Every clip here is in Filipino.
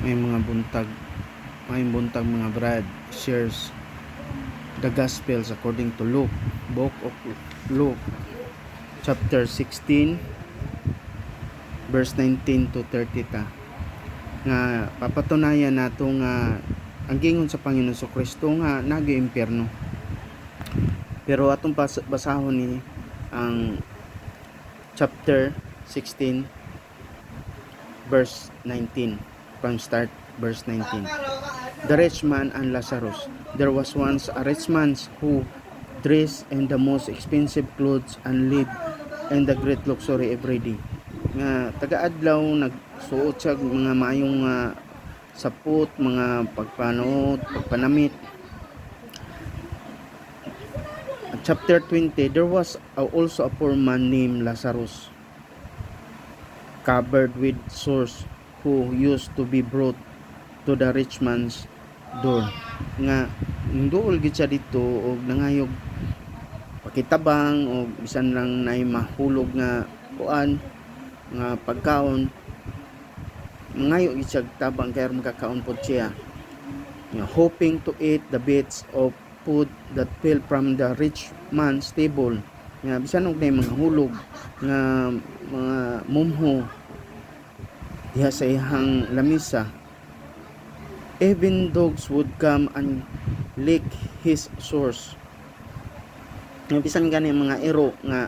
may mga buntag, mga brad shares the Gospels according to Luke, book of Luke chapter 16 verse 19 to 30 ta, nga papatunayan nato nga ang gingon sa Panginoon sa Kristo nga nag-impierno. Pero atong basahon ni ang chapter 16 verse 19 from start verse 19. The rich man and Lazarus. There was once a rich man who dressed in the most expensive clothes and lived in the great luxury every day. Nga taga-adlaw nagsuot siya mga maayong sapot, mga pagpanamit. Chapter 20, there was also a poor man named Lazarus, covered with sores, who used to be brought to the rich man's door. Nga duol gid siya dito og nangayog pakitabang o bisan lang nay mahulog nga kuan nga pagkaon, ngayo gid siya tabang kay makakaon pod siya, nga hoping to eat the bits of food that fell from the rich man's table. Nga bisan og nay mga hulog nga mga mumho diha sa ihang lamisa. Even dogs would come and lick his sores. Nga bisan gani mga ero nga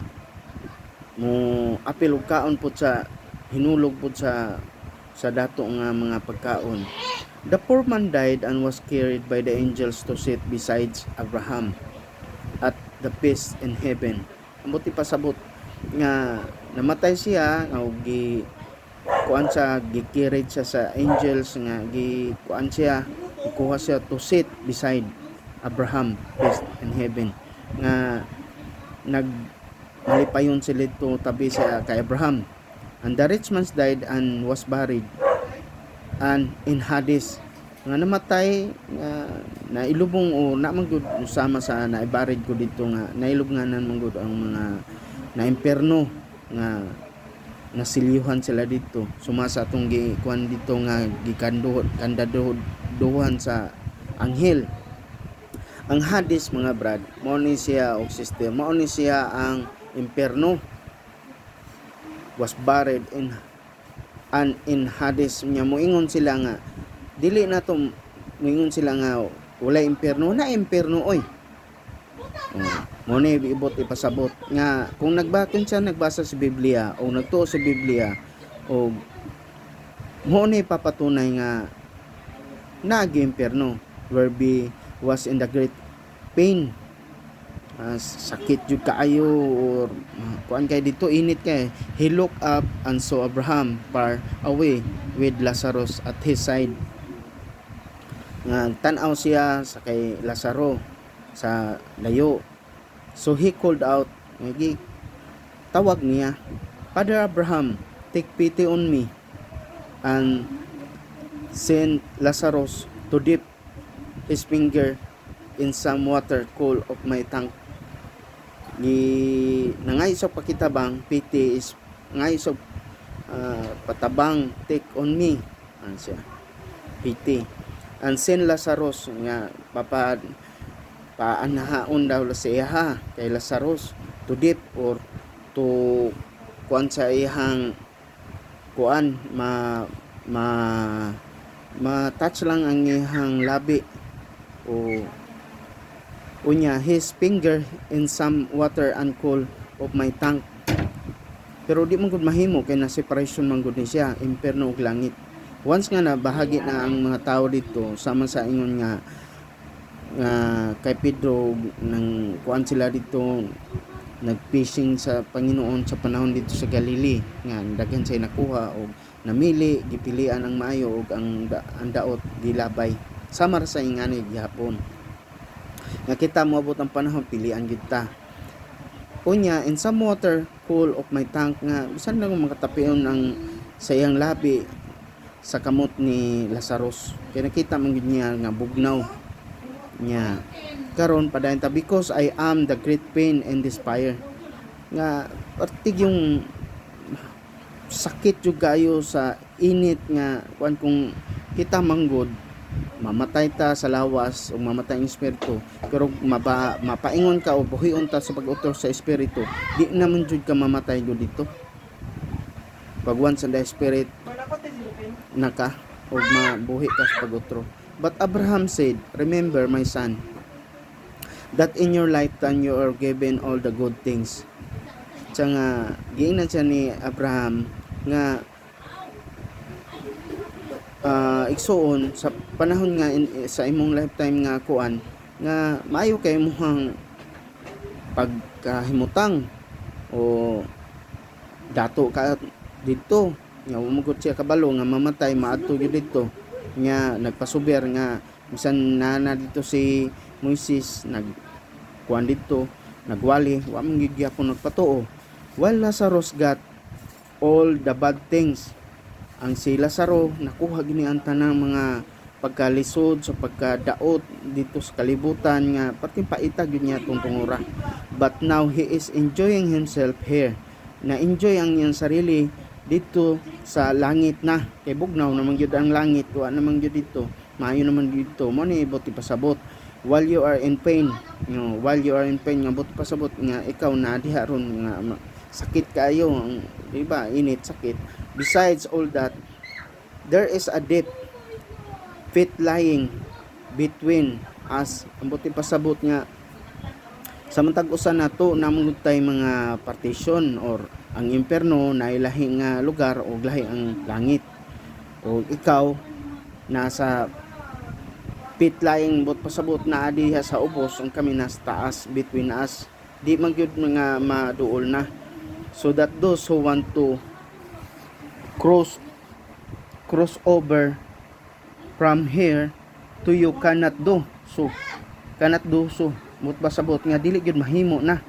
mo apil og kaon pud sa hinulog pud sa dato nga mga pagkaon. The poor man died and was carried by the angels to sit beside Abraham at the feast in heaven. Ambuti pasabot nga namatay siya nga gi kuan siya, gi-carried siya sa angels nga kuan siya, ikuha siya to sit beside Abraham feast in heaven. Nga malipayon sila to tabi sa kay Abraham. And the rich man died and was buried and in Hades, nga namatay nga nailubong o namangud sama sa naibarid ko dito nga nailubnganan manggod ang mga na impierno nga nasilyuhan sila dito sumasa atong gikuan dito nga kandaduhan sa anghel. Ang Hades mga brad, mao ni siya og system, mao ni siya ang impierno, was buried in Hades. Nya moingon sila nga dili na to, moingon sila nga wala impierno, na impierno oy. Mo ni ibot ipasabot nga kung nagbasa sa Biblia o nagtuo sa Biblia o mo ni papatunay nga nag-impierno, where be was in the great pain. Sakit jud kaayo or kuan kay dito init kay. He looked up and saw Abraham far away with Lazarus at his side. Nga tan-aw siya sa kay Lazaro sa layo. So he called out, tawag niya, Father Abraham, take pity on me and send Lazarus to dip his finger in some water cool of my tank. Nangay sa pakitabang, pity is ngay sa patabang, take on me an siya, pity, and send Lazarus nga paanahaon daw sa iya kay Lazarus to dip or to kuan sa ihang kuan touch lang ang ihang labi o unya his finger in some water and cool of my tank. Pero di man gud mahimo kay na separation man gud ni siya impierno ug langit. Once nga na bahagi na ang mga tao dito sama sa ingon nga kay Pedro nang kuan sila dito nagfishing sa Panginoon sa panahon dito sa Galilee, nga daghan say nakuha og namili gipilian ang maayo og ang daot gilabay sama ra sa ingani gihapon. Nga kita moabot ang panahon pilian gid ta. Unya in some water cool of my tank, nga bisan lang makatapion ang sa iyang labi sa kamot ni Lazarus. Kaya nakita man gid niya nga bugnaw niya karon padayon ta, because I am the great pain and despair. Nga artig yung sakit jud kayo sa init nga kuan kung kita manggod mamatay ta sa lawas o mamatay ang espiritu, pero mapaingon ka o buhion ta sa pag-utos sa espiritu, di naman jud ka mamatay jud dito. Pag once the spirit naka o mabuhi ka sa pag-utro. But Abraham said, remember my son, that in your lifetime you are given all the good things. Siya nga giingnan siya ni Abraham nga igsuon sa panahon nga sa imong lifetime nga kuan nga maayo kay imong pagkahimutang o dato ka dito nga umugot siya kabalo nga mamatay maadto gyud dito nga nagpasuber nga bisan na dito si Moises nagkuan dito nagwali wa man gyud gyapon nagpatuo, while Lazarus got all the bad things. Ang si Lazaro nakuha gini ang tanang mga pagkalisod sa pagkadaot dito sa kalibutan nga pati paitag yun niya tungtungura. But now he is enjoying himself here. Na-enjoy ang niyang sarili dito sa langit na. Kay bugnaw naman yun ang langit. Wa naman yun dito. Maayo naman dito. Mo ni buti pasabot. While you are in pain. While you are in pain nga buti pasabot nga ikaw na diha ron nga sakit kayo. Diba? Init, sakit. Besides all that, there is a deep pit lying between us. Ang buti pasabot nga samantag usa nato namong tay mga partition or ang impierno na ilahi nga lugar o lahi ang langit. O ikaw nasa pit lying buti pasabot na diha sa ubos, ang kami nasa taas between us. Di man gyud mga maduol na. So that those who want to cross over from here to you cannot do so mut basabot nga dili gyud mahimo na,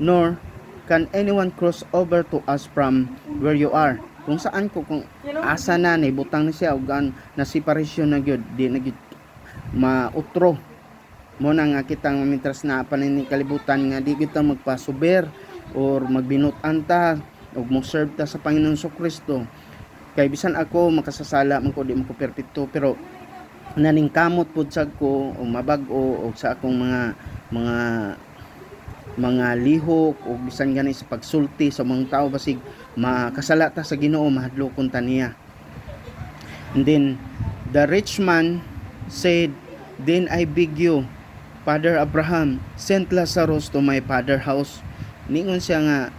nor can anyone cross over to us from where you are. Kung saan ko kung asa na ni butang na siya ug na separation na gyud di na gyud mautro mo na nga kitang mamitras na panin kalibutan nga di kita magpasuber or magbinutan ta ug mo serve ta sa Panginoon Kristo. Kay bisan ako makasasala man ko di man ko perpekto, pero naningkamot pud sad ko o mabag-o og sa akong mga lihok o bisan gani sa pagsulti sa mga tao basig makasala ta sa Ginoo mahadlokon ta niya. And then the rich man said, then I beg you, Father Abraham, send Lazarus to my father house. Ningon siya nga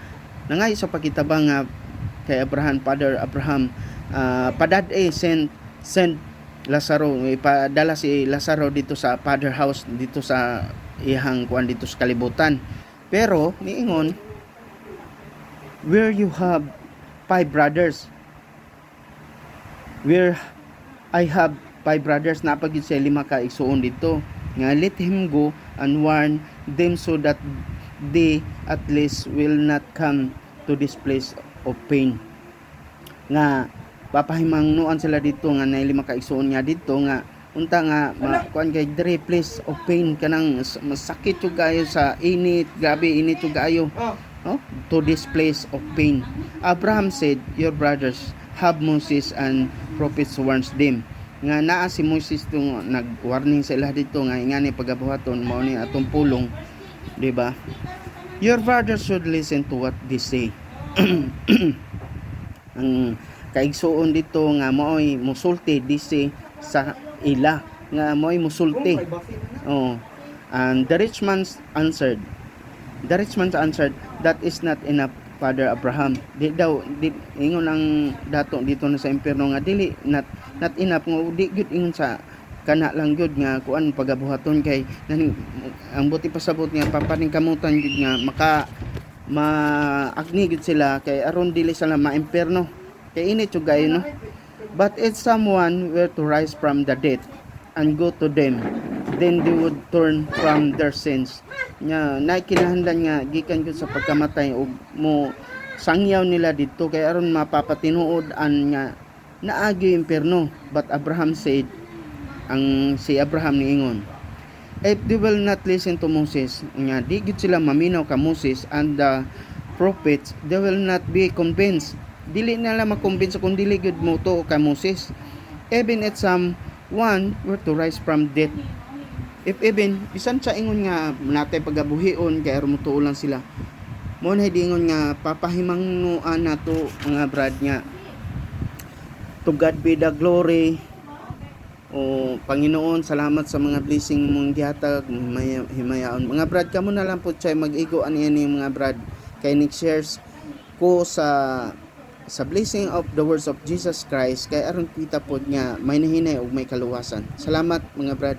nangay sa pakitabang nga kay Abraham, Father Abraham, send Lazaro, ipadala si Lazaro dito sa father house, dito sa ihang kuan dito sa kalibutan. Pero niingon, where you have 5 brothers, where I have 5 brothers, napagid siya 5 ka igsuon dito nga let him go and warn them so that they at least will not come to this place of pain. Nga papahimangnuan sila dito nga na 5 ka igsuon nga dito nga unta nga kuan kay dire place of pain kanang masakit yung gayo sa init, grabe init yung gayo. To this place of pain. Abraham said, your brothers have Moses and prophets warns them. Nga naa si Moses tong nag-warning sa ila dito nga ingani pagabuhaton mao ni atong pulong, di ba? Your brothers should listen to what they say. Ang kaigsuon dito nga mo'y musulti disi sa ila nga mo'y musulti. And the rich man answered, that is not enough, Father Abraham. Di ingon ang dato dito na sa impierno nga dili not enough nga di gyud ingon sa kana lang gyud nga kuan pagabuhaton kay ang buti pasabot nga papaning kamutan gyud nga maagni gyud sila kay aron dili sila ma-impierno kay init yung gayo no. But if someone were to rise from the dead and go to them, then they would turn from their sins. Nya naikinahanglan nga gikan gyud sa pagkamatay ug mo sangyaw nila dito kay aron mapapatinuod-an nga naagi impierno. But Abraham said, ang si Abraham niingon, if they will not listen to Moses, nga di gyud sila maminaw ka Moses and the prophets, they will not be convinced. Dili nila makonvince kung dili gyud mo to ka Moses even if someone were to rise from death, if even bisan sa ingon nga natay pagabuhion kay aron mutuo lang sila, mo na ingon nga papahimangnuan nato mga brad nga to God be the glory. O Panginoon, salamat sa mga blessing mong gihatag, himayaon. Mga brad, kamo na lang po siya mag-igo ani mga brad. Kay shares ko sa blessing of the words of Jesus Christ kay aron kita pod nga may nahinay ug may kaluwasan. Salamat mga brad.